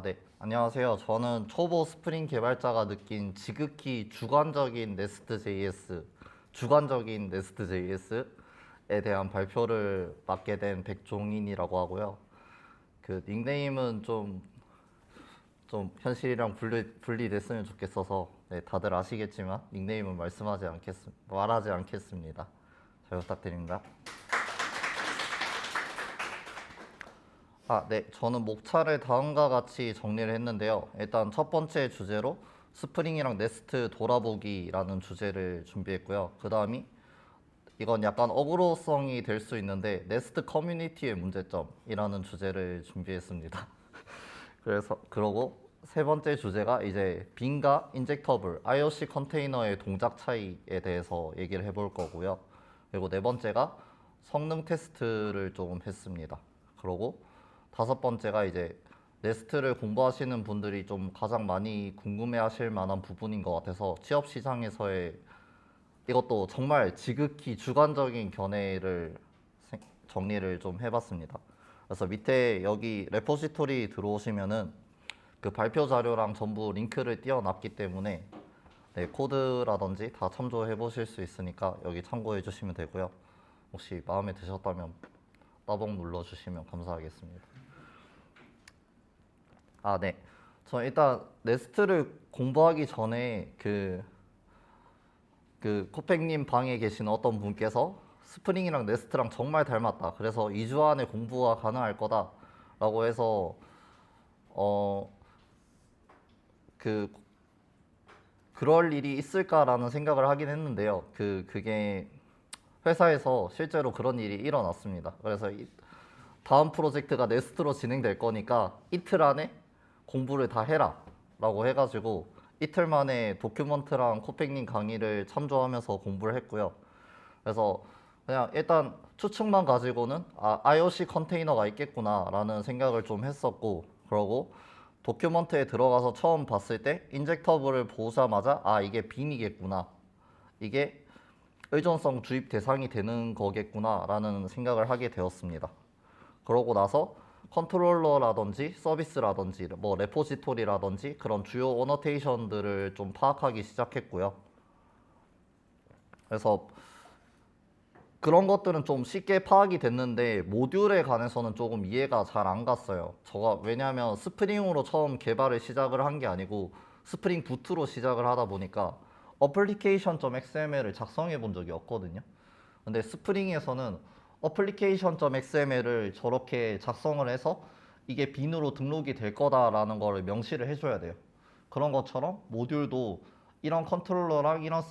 네. 안녕하세요. 저는 초보 스프링 개발자가 느낀 지극히 주관적인 네스트 JS에 대한 발표를 맡게 된 백종인이라고 하고요. 그 닉네임은 좀 현실이랑 분리됐으면 좋겠어서 네, 다들 아시겠지만 닉네임은 말하지 않겠습니다. 잘 부탁드립니다. 네. 저는 목차를 다음과 같이 정리를 했는데요. 일단 첫 번째 주제로 스프링이랑 네스트 돌아보기라는 주제를 준비했고요. 그 다음이 이건 약간 어그로성이 될 수 있는데 네스트 커뮤니티의 문제점이라는 주제를 준비했습니다. 그러고 세 번째 주제가 이제 빈과 인젝터블, IOC 컨테이너의 동작 차이에 대해서 얘기를 해볼 거고요. 그리고 네 번째가 성능 테스트를 조금 했습니다. 그러고 다섯 번째가 이제 네스트를 공부하시는 분들이 좀 가장 많이 궁금해하실 만한 부분인 것 같아서 취업 시장에서의 이것도 정말 지극히 주관적인 견해를 정리를 좀 해봤습니다. 그래서 밑에 여기 레포지토리 들어오시면은 그 발표 자료랑 전부 링크를 띄워놨기 때문에 네, 코드라든지 다 참조해 보실 수 있으니까 여기 참고해 주시면 되고요. 혹시 마음에 드셨다면 따봉 눌러주시면 감사하겠습니다. 네. 저 일단 네스트를 공부하기 전에 코펙님 방에 계신 어떤 분께서 스프링이랑 네스트랑 정말 닮았다. 그래서 2주 안에 공부가 가능할 거다라고 해서 어, 그 그럴 일이 있을까라는 생각을 하긴 했는데요. 그게 회사에서 실제로 그런 일이 일어났습니다. 그래서 다음 프로젝트가 네스트로 진행될 거니까 이틀 안에 공부를 다 해라 라고 해가지고 이틀 만에 도큐먼트랑 코펙님 강의를 참조하면서 공부를 했고요. 그래서 그냥 일단 추측만 가지고는 IOC 컨테이너가 있겠구나 라는 생각을 좀 했었고, 그러고 도큐먼트에 들어가서 처음 봤을 때 인젝터블을 보자마자 이게 빈이겠구나, 이게 의존성 주입 대상이 되는 거겠구나 라는 생각을 하게 되었습니다. 그러고 나서 컨트롤러라든지 서비스라든지 뭐 레포지토리라든지 그런 주요 어노테이션들을 좀 파악하기 시작했고요. 그래서 그런 것들은 좀 쉽게 파악이 됐는데 모듈에 관해서는 조금 이해가 잘 안 갔어요. 왜냐하면 스프링으로 처음 개발을 시작을 한 게 아니고 스프링 부트로 시작을 하다 보니까 어플리케이션.xml을 작성해 본 적이 없거든요. 근데 스프링에서는 어플리케이션.xml을 저렇게 작성을 해서 이게 빈으로 등록이 될 거다라는 거를 명시를 해줘야 돼요. 그런 것처럼 모듈도 이런 컨트롤러랑 이런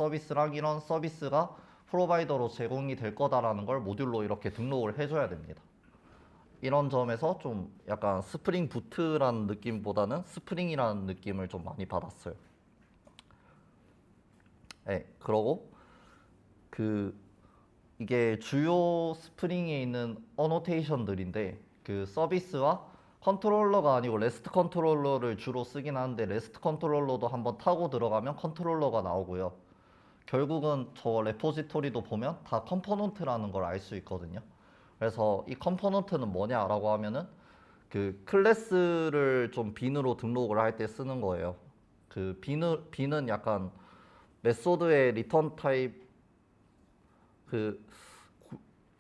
서비스가 프로바이더로 제공이 될 거다라는 걸 모듈로 이렇게 등록을 해줘야 됩니다. 이런 점에서 좀 약간 스프링 부트라는 느낌보다는 스프링이라는 느낌을 좀 많이 받았어요. 네, 그러고 이게 주요 스프링에 있는 어노테이션들인데 그 서비스와 컨트롤러가 아니고 레스트 컨트롤러를 주로 쓰긴 하는데 레스트 컨트롤러도 한번 타고 들어가면 컨트롤러가 나오고요. 결국은 저 레포지토리도 보면 다 컴포넌트라는 걸 알 수 있거든요. 그래서 이 컴포넌트는 뭐냐라고 하면은 그 클래스를 좀 빈으로 등록을 할 때 쓰는 거예요. 빈은 약간 메소드의 리턴 타입 그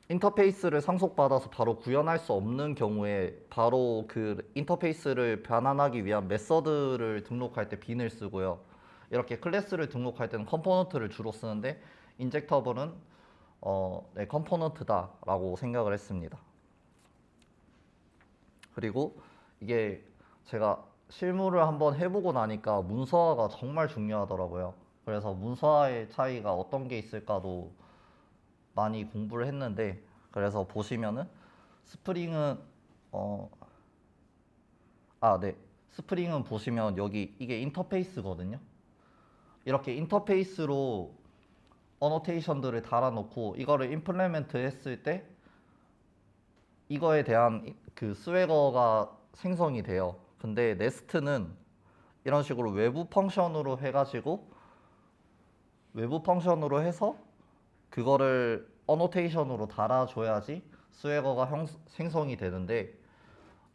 인터페이스를 상속받아서 바로 구현할 수 없는 경우에 바로 그 인터페이스를 변환하기 위한 메서드를 등록할 때 빈을 쓰고요. 이렇게 클래스를 등록할 때는 컴포넌트를 주로 쓰는데 인젝터블은 네, 컴포넌트다라고 생각을 했습니다. 그리고 이게 제가 실무를 한번 해보고 나니까 문서화가 정말 중요하더라고요. 그래서 문서화의 차이가 어떤 게 있을까도 많이 공부를 했는데, 그래서 보시면은 스프링은 어, 네. 스프링은 보시면 여기 이게 인터페이스거든요. 이렇게 인터페이스로 어노테이션들을 달아놓고 이거를 임플레멘트 했을 때 이거에 대한 그 스웨거가 생성이 돼요. 근데 네스트는 이런 식으로 외부 펑션으로 해서 그거를 어노테이션으로 달아줘야지 스웨거가 생성이 되는데,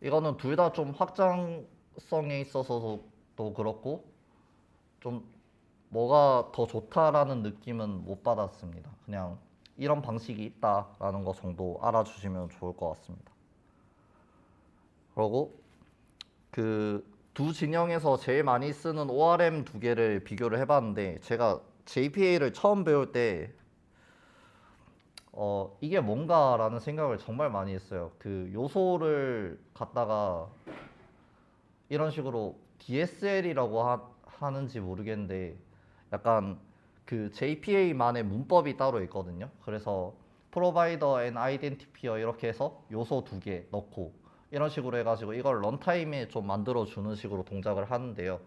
이거는 둘 다 좀 사용성에 있어서도 그렇고 좀 뭐가 더 좋다라는 느낌은 못 받았습니다. 그냥 이런 방식이 있다라는 거 정도 알아주시면 좋을 것 같습니다. 그리고 그 두 진영에서 제일 많이 쓰는 ORM 두 개를 비교를 해봤는데 제가 JPA를 처음 배울 때 이게 뭔가라는 생각을 정말 많이 했어요. 그 요소를 갖다가 이런 식으로 DSL이라고 하는지 모르겠는데 약간 그 JPA만의 문법이 따로 있거든요. 그래서 프로바이더 앤 아이덴티피어 이렇게 해서 요소 두 개 넣고 이런 식으로 해가지고 이걸 런타임에 좀 만들어 주는 식으로 동작을 하는데요.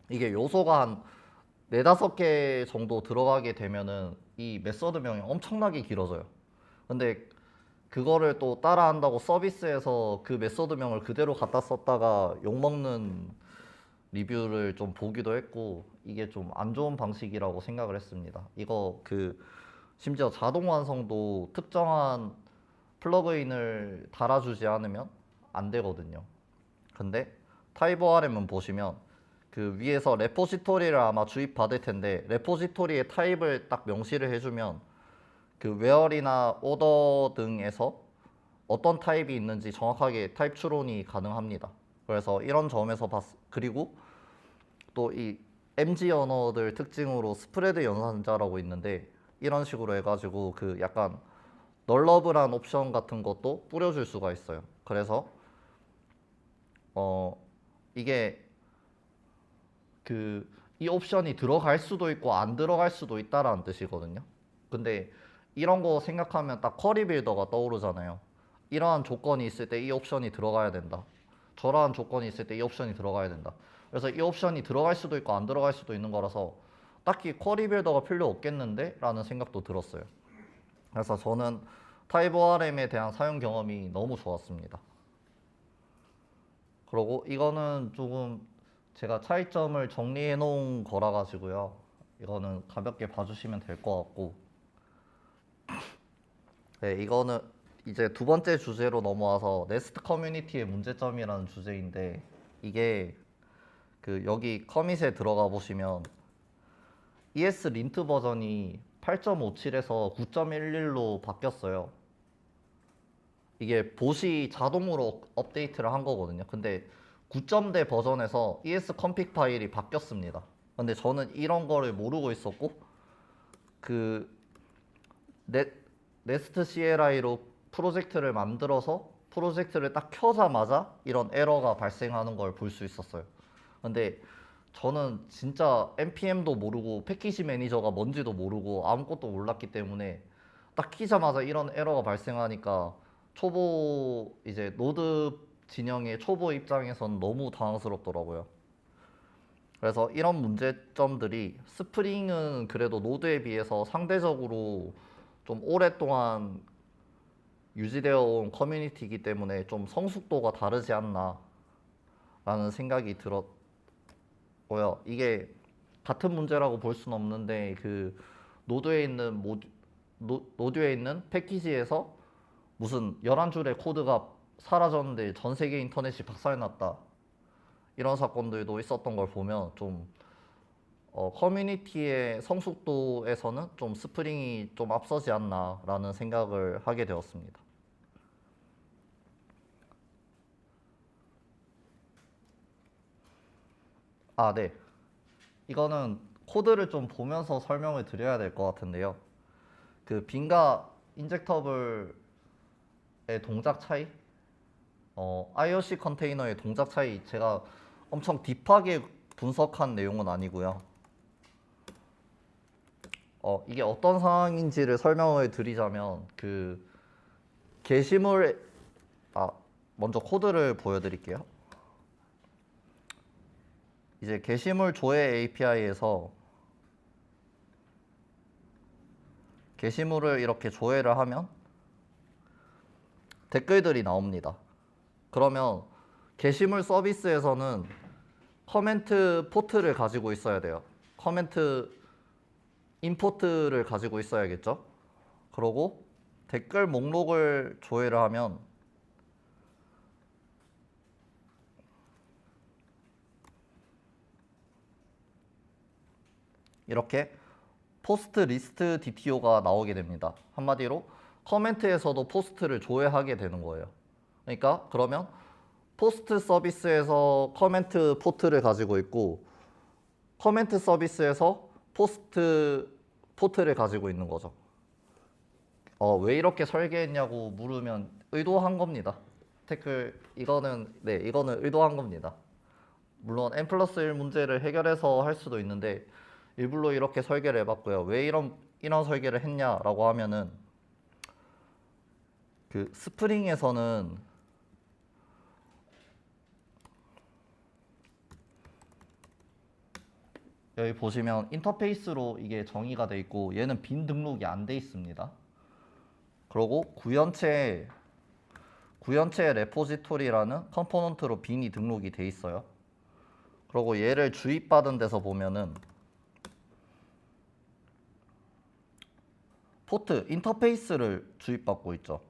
이게 요소가 한 네다섯 개 정도 들어가게 되면은 이 메서드명이 엄청나게 길어져요. 근데 그거를 또 따라한다고 서비스에서 그 메서드명을 그대로 갖다 썼다가 욕먹는 리뷰를 좀 보기도 했고 이게 좀 안 좋은 방식이라고 생각을 했습니다. 이거 그 심지어 자동 완성도 특정한 플러그인을 달아주지 않으면 안 되거든요. 근데 타입 ORM은 보시면 그 위에서 레포지토리를 아마 주입받을 텐데 레포지토리의 타입을 딱 명시를 해주면 그 where이나 order 등에서 어떤 타입이 있는지 정확하게 타입 추론이 가능합니다. 그래서 이런 점에서 그리고 또 이 MG 언어들 특징으로 스프레드 연산자라고 있는데 이런 식으로 해가지고 그 약간 널러블한 옵션 같은 것도 뿌려줄 수가 있어요. 그래서 이게 그 이 옵션이 들어갈 수도 있고 안 들어갈 수도 있다라는 뜻이거든요. 근데 이런 거 생각하면 딱 쿼리 빌더가 떠오르잖아요. 이러한 조건이 있을 때 이 옵션이 들어가야 된다. 저러한 조건이 있을 때 이 옵션이 들어가야 된다. 그래서 이 옵션이 들어갈 수도 있고 안 들어갈 수도 있는 거라서 딱히 쿼리 빌더가 필요 없겠는데? 라는 생각도 들었어요. 그래서 저는 타입 ORM에 대한 사용 경험이 너무 좋았습니다. 그리고 이거는 조금 제가 차이점을 정리해 놓은 거라 가지고요. 이거는 가볍게 봐주시면 될 것 같고, 네, 이거는 이제 두 번째 주제로 넘어와서 네스트 커뮤니티의 문제점이라는 주제인데 이게 그 여기 커밋에 들어가 보시면 ES 린트 버전이 8.57에서 9.11로 바뀌었어요. 이게 봇이 자동으로 업데이트를 한 거거든요. 근데 9점대 버전에서 ES 컴픽 파일이 바뀌었습니다. 근데 저는 이런 거를 모르고 있었고 그 네스트 CLI로 프로젝트를 만들어서 프로젝트를 딱 켜자마자 이런 에러가 발생하는 걸 볼 수 있었어요. 근데 저는 진짜 npm도 모르고 패키지 매니저가 뭔지도 모르고 아무것도 몰랐기 때문에 딱 키자마자 이런 에러가 발생하니까 초보 이제 노드 진영의 초보 입장에선 너무 당황스럽더라고요. 그래서 이런 문제점들이 스프링은 그래도 노드에 비해서 상대적으로 좀 오랫동안 유지되어 온 커뮤니티이기 때문에 좀 성숙도가 다르지 않나 라는 생각이 들었고요. 이게 같은 문제라고 볼 수는 없는데 그 노드에 있는 노드에 있는 패키지에서 무슨 11줄의 코드가 사라졌는데 전 세계 인터넷이 박살났다. 이런 사건들도 있었던 걸 보면 좀 커뮤니티의 성숙도에서는 좀 스프링이 좀 앞서지 않나라는 생각을 하게 되었습니다. 아, 네. 이거는 코드를 좀 보면서 설명을 드려야 될 것 같은데요. 그 빈과 인젝터블의 동작 차이, IOC 컨테이너의 동작 차이 제가 엄청 딥하게 분석한 내용은 아니고요. 이게 어떤 상황인지를 설명을 드리자면 그 게시물 먼저 코드를 보여드릴게요. 이제 게시물 조회 API에서 게시물을 이렇게 조회를 하면 댓글들이 나옵니다. 그러면 게시물 서비스에서는 커멘트 포트를 가지고 있어야 돼요. 커멘트 임포트를 가지고 있어야겠죠. 그러고 댓글 목록을 조회를 하면 이렇게 포스트 리스트 DTO가 나오게 됩니다. 한마디로 커멘트에서도 포스트를 조회하게 되는 거예요. 그러니까 그러면 포스트 서비스에서 커멘트 포트를 가지고 있고 커멘트 서비스에서 포스트 포트를 가지고 있는 거죠. 왜 이렇게 설계했냐고 물으면 의도한 겁니다. 태클 이거는 이거는 의도한 겁니다. 물론 n+1 문제를 해결해서 할 수도 있는데 일부러 이렇게 설계를 해봤고요. 왜 이런 설계를 했냐라고 하면은 그 스프링에서는 여기 보시면 인터페이스로 이게 정의가 돼 있고 얘는 빈 등록이 안 돼 있습니다. 그리고 구현체 레포지토리라는 컴포넌트로 빈이 등록이 돼 있어요. 그리고 얘를 주입받은 데서 보면은 포트 인터페이스를 주입받고 있죠.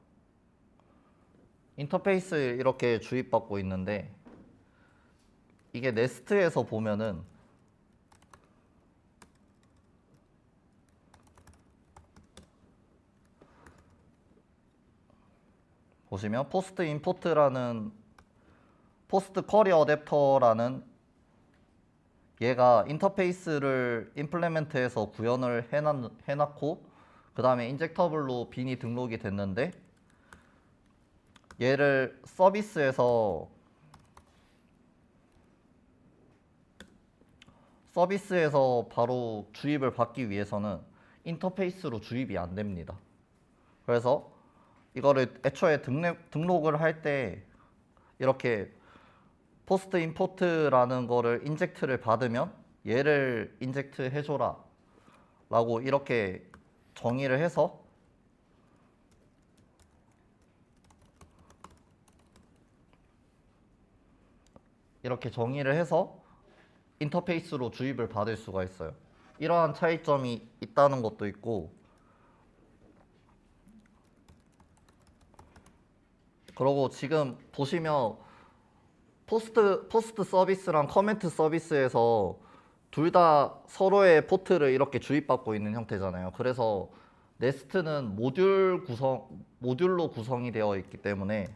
인터페이스 이렇게 주입받고 있는데 이게 네스트에서 보면은 보시면 포스트 임포트라는 포스트 쿼리 어댑터라는 얘가 인터페이스를 임플레멘트해서 구현을 해놨고 그 다음에 인젝터블로 빈이 등록이 됐는데 얘를 서비스에서 바로 주입을 받기 위해서는 인터페이스로 주입이 안 됩니다. 그래서 이거를 애초에 등록을 할 때 이렇게 포스트 임포트라는 거를 인젝트를 받으면 얘를 인젝트 해줘라 라고 이렇게 정의를 해서 인터페이스로 주입을 받을 수가 있어요. 이러한 차이점이 있다는 것도 있고 그리고 지금 보시면 포스트 서비스랑 커멘트 서비스에서 둘 다 서로의 포트를 이렇게 주입받고 있는 형태잖아요. 그래서 네스트는 모듈로 구성이 되어 있기 때문에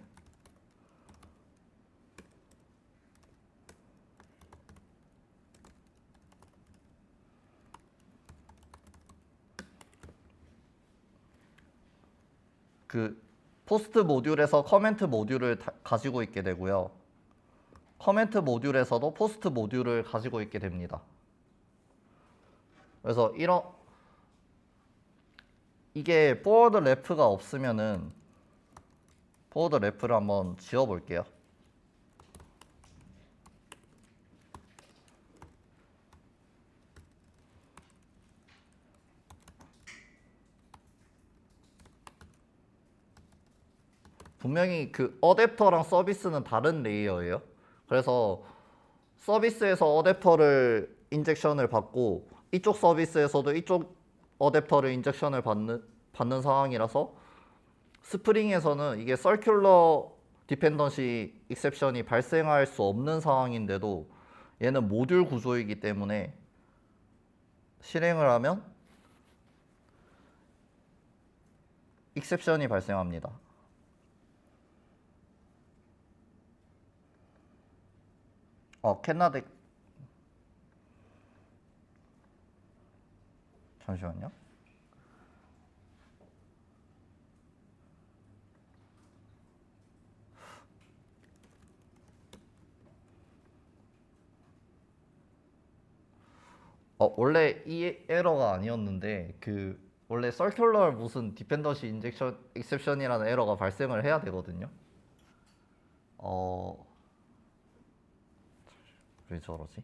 그 포스트 모듈에서 커멘트 모듈을 가지고 있게 되고요. 커멘트 모듈에서도 포스트 모듈을 가지고 있게 됩니다. 그래서 이게 포워드 래프가 없으면은 포워드 래프를 한번 지워 볼게요. 분명히 그 어댑터랑 서비스는 다른 레이어예요. 그래서 서비스에서 어댑터를 인젝션을 받고 이쪽 서비스에서도 이쪽 어댑터를 인젝션을 받는 상황이라서 스프링에서는 이게 서큘러 디펜던시 익셉션이 발생할 수 없는 상황인데도 얘는 모듈 구조이기 때문에 실행을 하면 익셉션이 발생합니다. 캔나덱 잠시만요. 원래 이 에러가 아니었는데 원래 서큘러 무슨 디펜던시 인젝션 익셉션이라는 에러가 발생을 해야 되거든요. 왜 저러지?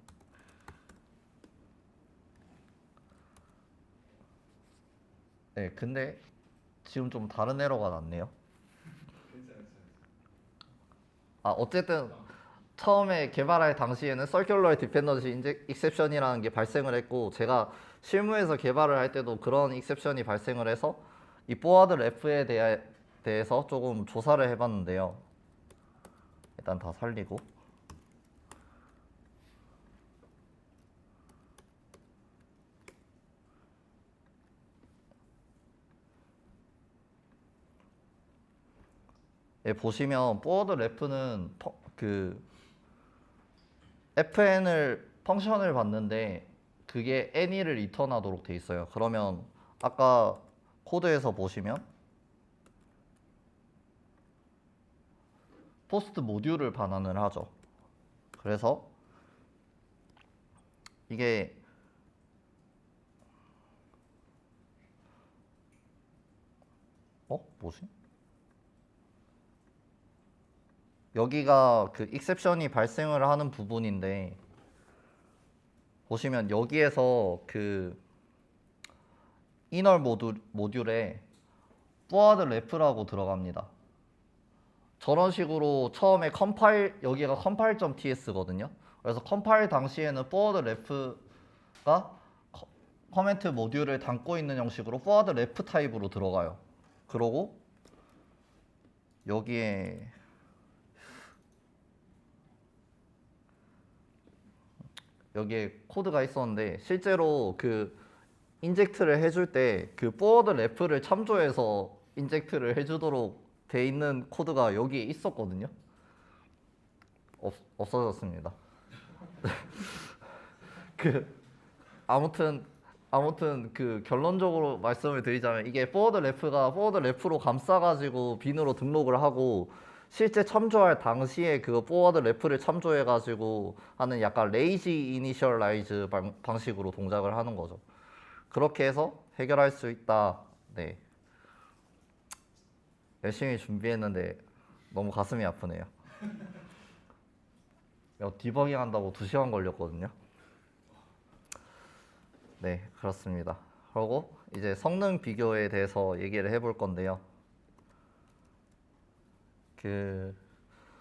네, 근데 지금 좀 다른 에러가 났네요. 어쨌든 처음에 개발할 당시에는 서큘러 디펜던시 익셉션이라는 게 발생을 했고 제가 실무에서 개발을 할 때도 그런 익셉션이 발생을 해서 이 포워드 래프에 대해서 조금 조사를 해봤는데요. 일단 다 살리고 보시면 포워드 레프는 그 fn을 펑션을 받는데 그게 any를 리턴하도록 돼 있어요. 그러면 아까 코드에서 보시면 포스트 모듈을 반환을 하죠. 그래서 이게 뭐지? 여기가 그 익셉션이 발생을 하는 부분인데 보시면 여기에서 그 이널 모듈에 forward ref라고 들어갑니다. 저런 식으로 처음에 컴파일 여기가 compile.ts거든요. 그래서 컴파일 당시에는 forward ref가 커멘트 모듈을 담고 있는 형식으로 forward ref 타입으로 들어가요. 그러고 여기에 코드가 있었는데 실제로 그 인젝트를 해줄 때 그 포워드 레프를 참조해서 인젝트를 해주도록 돼 있는 코드가 여기에 있었거든요. 없어졌습니다. 그 아무튼 그 결론적으로 말씀을 드리자면 이게 포워드 레프가 포워드 레프로 감싸가지고 빈으로 등록을 하고 실제 참조할 당시에 그 포워드 레프를 참조해가지고 하는 약간 레이지 이니셜라이즈 방식으로 동작을 하는 거죠. 그렇게 해서 해결할 수 있다. 네. 열심히 준비했는데 너무 가슴이 아프네요. 디버깅 한다고 2시간 걸렸거든요. 네, 그렇습니다. 그리고 이제 성능 비교에 대해서 얘기를 해볼 건데요. 그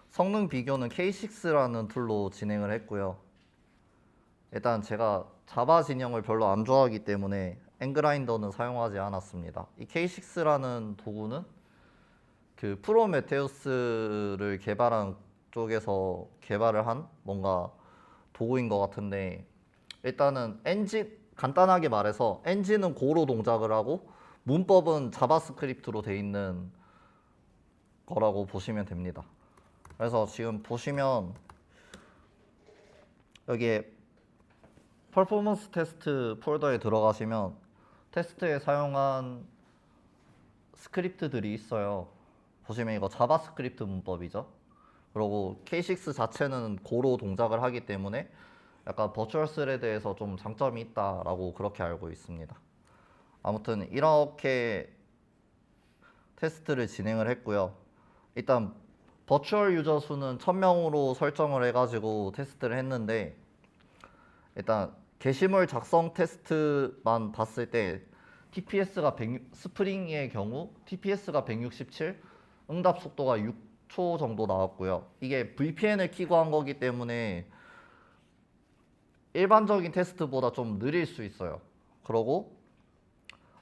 성능 비교는 K6라는 툴로 진행을 했고요. 일단 제가 자바 진영을 별로 안 좋아하기 때문에 앵그라인더는 사용하지 않았습니다. 이 K6라는 도구는 그 프로메테우스를 개발한 쪽에서 개발을 한 뭔가 도구인 것 같은데 일단은 간단하게 말해서 엔진은 고로 동작을 하고 문법은 자바스크립트로 돼 있는 거라고 보시면 됩니다. 그래서 지금 보시면 여기에 퍼포먼스 테스트 폴더에 들어가시면 테스트에 사용한 스크립트들이 있어요. 보시면 이거 자바스크립트 문법이죠. 그리고 K6 자체는 고로 동작을 하기 때문에 약간 버추얼 스레드에서 좀 장점이 있다라고 그렇게 알고 있습니다. 아무튼 이렇게 테스트를 진행을 했고요. 일단 버추얼 유저 수는 1000명으로 설정을 해가지고 테스트를 했는데 일단 게시물 작성 테스트만 봤을 때 TPS가 스프링의 경우 TPS가 167, 응답 속도가 6초 정도 나왔고요. 이게 VPN을 키고 한 거기 때문에 일반적인 테스트보다 좀 느릴 수 있어요. 그리고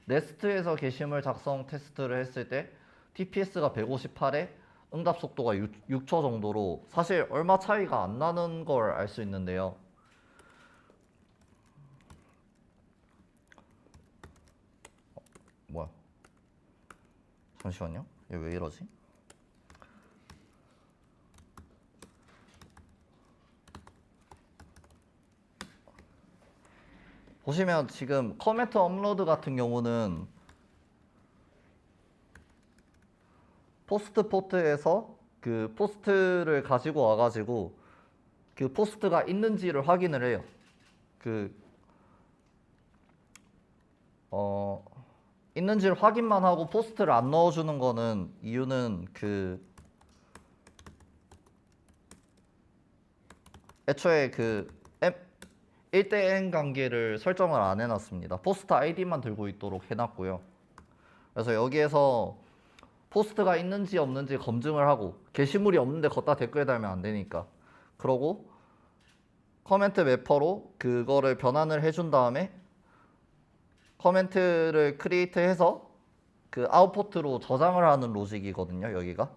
네스트에서 게시물 작성 테스트를 했을 때 TPS가 158에 응답 속도가 6초 정도로 사실 얼마 차이가 안 나는 걸 알 수 있는데요. 뭐야? 잠시만요. 얘 왜 이러지? 보시면 지금 커멘트 업로드 같은 경우는 포스트 포트에서 그 포스트를 가지고 와가지고 그 포스트가 있는지를 확인을 해요. 있는지를 확인만 하고 포스트를 안 넣어주는 거는 이유는 애초에 1대 N 관계를 설정을 안 해놨습니다. 포스트 아이디만 들고 있도록 해놨고요. 그래서 여기에서 포스트가 있는지 없는지 검증을 하고 게시물이 없는데 걷다 댓글 달면 안 되니까 그러고 커멘트 매퍼로 그거를 변환을 해준 다음에 커멘트를 크리에이트해서 그 아웃포트로 저장을 하는 로직이거든요. 여기가.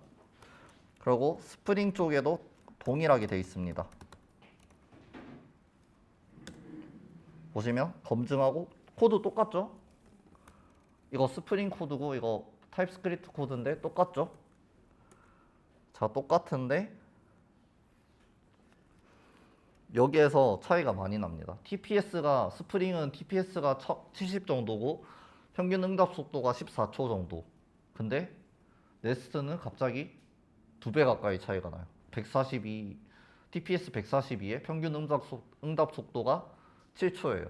그리고 스프링 쪽에도 동일하게 되어 있습니다. 보시면 검증하고 코드 똑같죠? 이거 스프링 코드고 이거 타입스크립트 코드인데 똑같죠? 자, 똑같은데 여기에서 차이가 많이 납니다. TPS가 스프링은 TPS가 70 정도고 평균 응답 속도가 14초 정도. 근데 네스트는 갑자기 2배 가까이 차이가 나요. 142 TPS 142에 평균 응답 속도가 7초예요.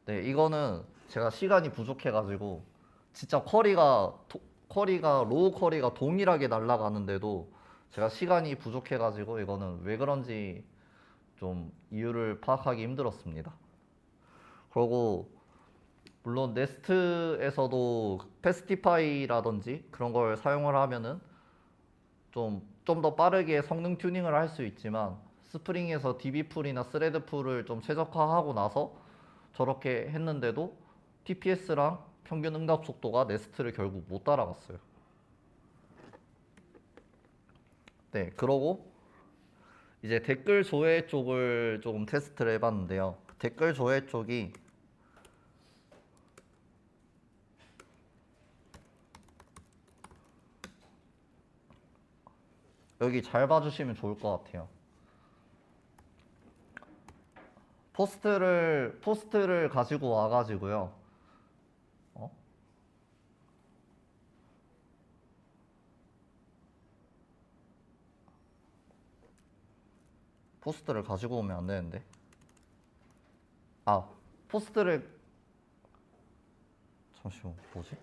네, 이거는 제가 시간이 부족해가지고 진짜 로우 쿼리가 동일하게 날아가는데도 제가 시간이 부족해가지고 이거는 왜 그런지 좀 이유를 파악하기 힘들었습니다. 그리고 물론 네스트에서도 패스티파이라든지 그런 걸 사용을 하면은 좀 더 빠르게 성능 튜닝을 할 수 있지만 스프링에서 DB풀이나 스레드풀을 좀 최적화하고 나서 저렇게 했는데도 TPS랑 평균 응답 속도가 네스트를 결국 못 따라갔어요. 네, 그러고 이제 댓글 조회 쪽을 조금 테스트를 해봤는데요. 댓글 조회 쪽이 여기 잘 봐주시면 좋을 것 같아요. 포스트를 가지고 와가지고요. 어? 포스트를 가지고 오면 안 되는데. 아, 포스트를 잠시만 뭐지?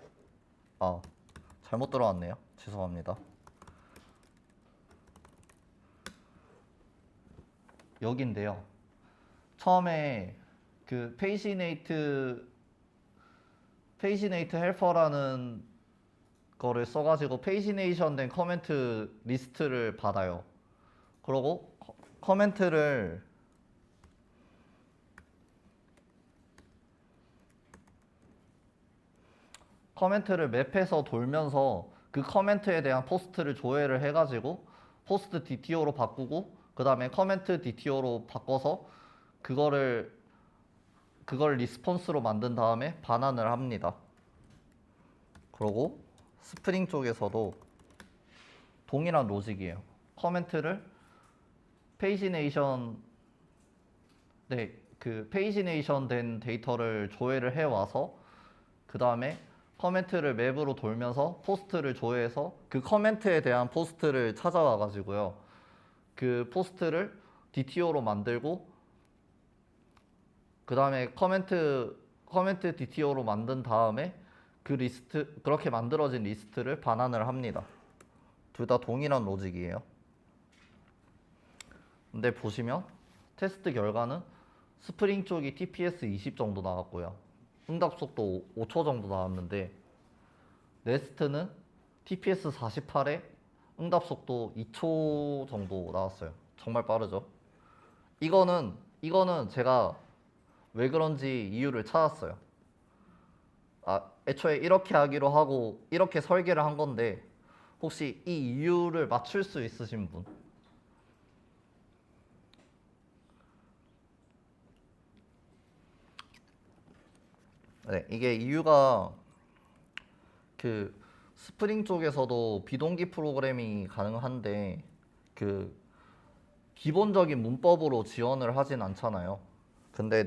아, 잘못 들어왔네요. 죄송합니다. 여긴데요. 처음에 그 페이지네이트 헬퍼라는 거를 써가지고 페이지네이션 된 커멘트 리스트를 받아요. 그러고 커멘트를 맵해서 돌면서 그 커멘트에 대한 포스트를 조회를 해가지고 포스트 DTO로 바꾸고 그 다음에 커멘트 DTO로 바꿔서 그걸 리스폰스로 만든 다음에 반환을 합니다. 그리고 스프링 쪽에서도 동일한 로직이에요. 커멘트를 페이지네이션 된 데이터를 조회를 해와서 그 다음에 커멘트를 맵으로 돌면서 포스트를 조회해서 그 커멘트에 대한 포스트를 찾아와 가지고요. 그 포스트를 DTO로 만들고 그 다음에 커멘트 DTO로 만든 다음에 그렇게 만들어진 리스트를 반환을 합니다. 둘 다 동일한 로직이에요. 근데 보시면 테스트 결과는 스프링 쪽이 TPS 20 정도 나왔고요. 응답 속도 5초 정도 나왔는데 네스트는 TPS 48에 응답 속도 2초 정도 나왔어요. 정말 빠르죠. 이거는 제가 왜 그런지 이유를 찾았어요. 애초에 이렇게 하기로 하고 이렇게 설계를 한 건데 혹시 이 이유를 맞출 수 있으신 분? 네, 이게 이유가 그 스프링 쪽에서도 비동기 프로그래밍이 가능한데 그 기본적인 문법으로 지원을 하진 않잖아요. 근데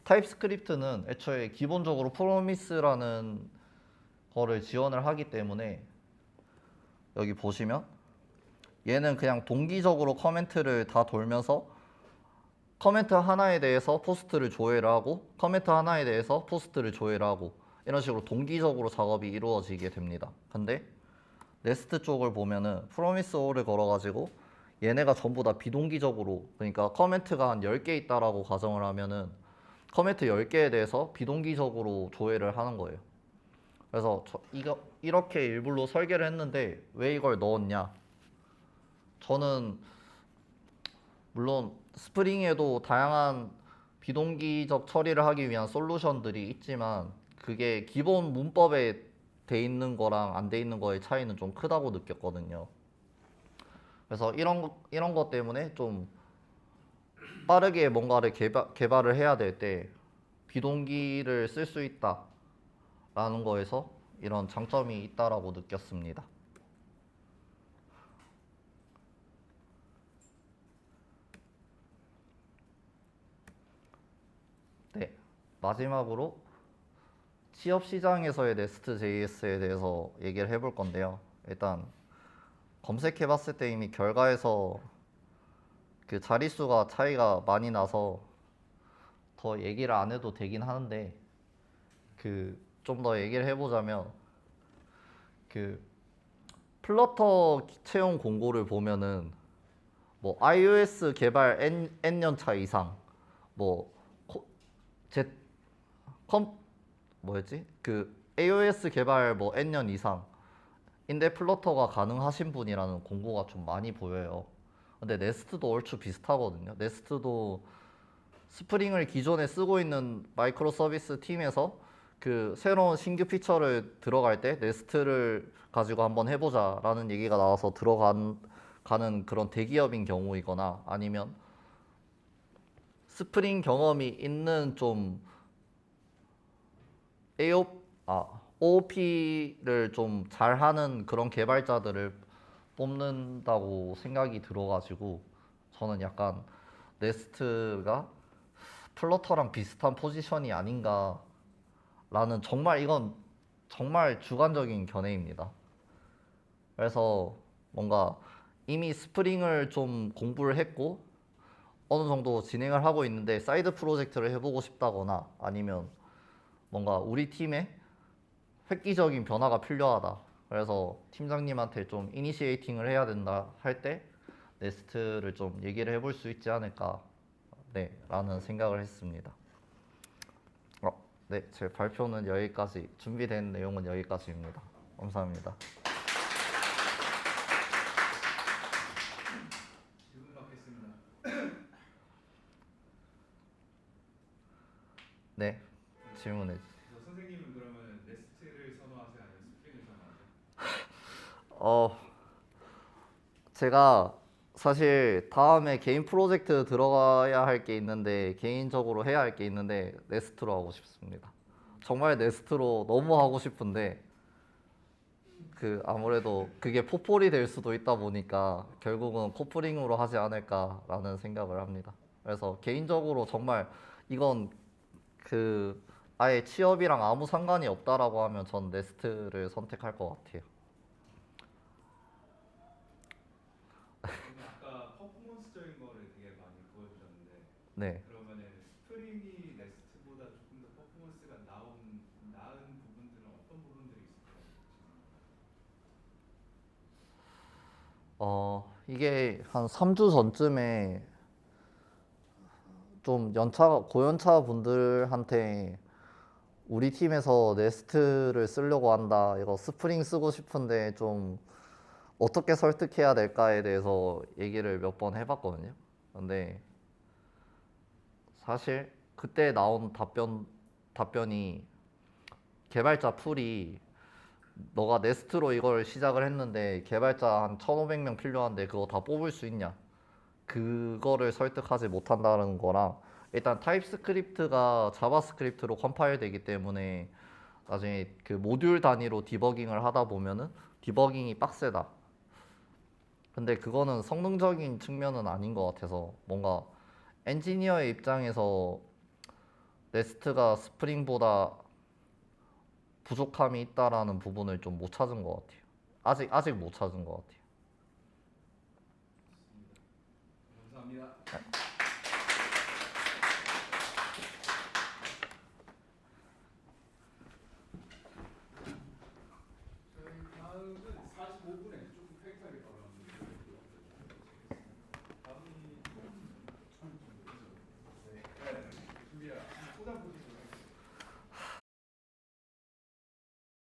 타입스크립트는 애초에 기본적으로 프로미스라는 거를 지원을 하기 때문에 여기 보시면 얘는 그냥 동기적으로 커멘트를 다 돌면서 커멘트 하나에 대해서 포스트를 조회를 하고 커멘트 하나에 대해서 포스트를 조회를 하고 이런 식으로 동기적으로 작업이 이루어지게 됩니다. 근데 네스트 쪽을 보면은 프로미스 올을 걸어가지고 얘네가 전부 다 비동기적으로 그러니까 커멘트가 한 10개 있다라고 가정을 하면은 커멘트 10개에 대해서 비동기적으로 조회를 하는 거예요. 그래서 이렇게 일부러 설계를 했는데 왜 이걸 넣었냐? 저는 물론 스프링에도 다양한 비동기적 처리를 하기 위한 솔루션들이 있지만 그게 기본 문법에 돼 있는 거랑 안 돼 있는 거의 차이는 좀 크다고 느꼈거든요. 그래서 이런 것 때문에 좀 빠르게 뭔가를 개발을 해야 될 때 비동기를 쓸 수 있다라는 거에서 이런 장점이 있다라고 느꼈습니다. 네, 마지막으로 취업 시장에서의 네스트.js에 대해서 얘기를 해볼 건데요. 일단 검색해봤을 때 이미 결과에서 그 자릿수가 차이가 많이 나서 더 얘기를 안 해도 되긴 하는데 그 좀 더 얘기를 해보자면 그 플러터 채용 공고를 보면은 뭐 iOS 개발 N년 차 이상 뭐 Z 뭐였지? 그 iOS 개발 뭐 N년 이상인데 플러터가 가능하신 분이라는 공고가 좀 많이 보여요. 근데 네스트도 얼추 비슷하거든요. 네스트도 스프링을 기존에 쓰고 있는 마이크로 서비스 팀에서 그 새로운 신규 피처를 들어갈 때 네스트를 가지고 한번 해보자라는 얘기가 나와서 가는 그런 대기업인 경우이거나 아니면 스프링 경험이 있는 좀 OOP를 좀 잘하는 그런 개발자들을 뽑는다고 생각이 들어가지고 저는 약간 네스트가 플러터랑 비슷한 포지션이 아닌가라는 정말 이건 정말 주관적인 견해입니다. 그래서 뭔가 이미 스프링을 좀 공부를 했고 어느 정도 진행을 하고 있는데 사이드 프로젝트를 해보고 싶다거나 아니면 뭔가 우리 팀에 획기적인 변화가 필요하다. 그래서 팀장님한테 좀 이니시에이팅을 해야 된다 할 때 네스트를 좀 얘기를 해볼 수 있지 않을까 네, 라는 생각을 했습니다. 네, 제 발표는 여기까지 준비된 내용은 여기까지입니다. 감사합니다. 질문 받겠습니다. 네, 질문해 주세요. 그래서 선생님은 그러면 네스트를 선호하세요, 아니면 스프링을 선호하세요? 제가 사실 다음에 개인 프로젝트 들어가야 할 게 있는데 개인적으로 해야 할 게 있는데 네스트로 하고 싶습니다. 정말 네스트로 너무 하고 싶은데 그 아무래도 그게 포폴이 될 수도 있다 보니까 결국은 코프링으로 하지 않을까라는 생각을 합니다. 그래서 개인적으로 정말 이건 그 아예 취업이랑 아무 상관이 없다라고 하면 전 네스트를 선택할 것 같아요. 그러면 아까 퍼포먼스적인 거를 되게 많이 보여주셨는데, 네. 그러면은 스프링이 네스트보다 조금 더 퍼포먼스가 나은 부분들은 어떤 부분들이 있을까요? 이게 한 3주 전쯤에 좀 고연차 분들한테 우리 팀에서 네스트를 쓰려고 한다. 이거 스프링 쓰고 싶은데 좀 어떻게 설득해야 될까에 대해서 얘기를 몇 번 해봤거든요. 근데 사실 그때 나온 답변이 개발자 풀이 너가 네스트로 이걸 시작을 했는데 개발자 한 1,500명 필요한데 그거 다 뽑을 수 있냐? 그거를 설득하지 못한다는 거랑 일단 타입스크립트가 자바스크립트로 컴파일 되기 때문에 나중에 그 모듈 단위로 디버깅을 하다 보면은 디버깅이 빡세다. 근데 그거는 성능적인 측면은 아닌 것 같아서 뭔가 엔지니어의 입장에서 네스트가 스프링보다 부족함이 있다라는 부분을 좀 못 찾은 것 같아요. 아직 못 찾은 것 같아요. 감사합니다.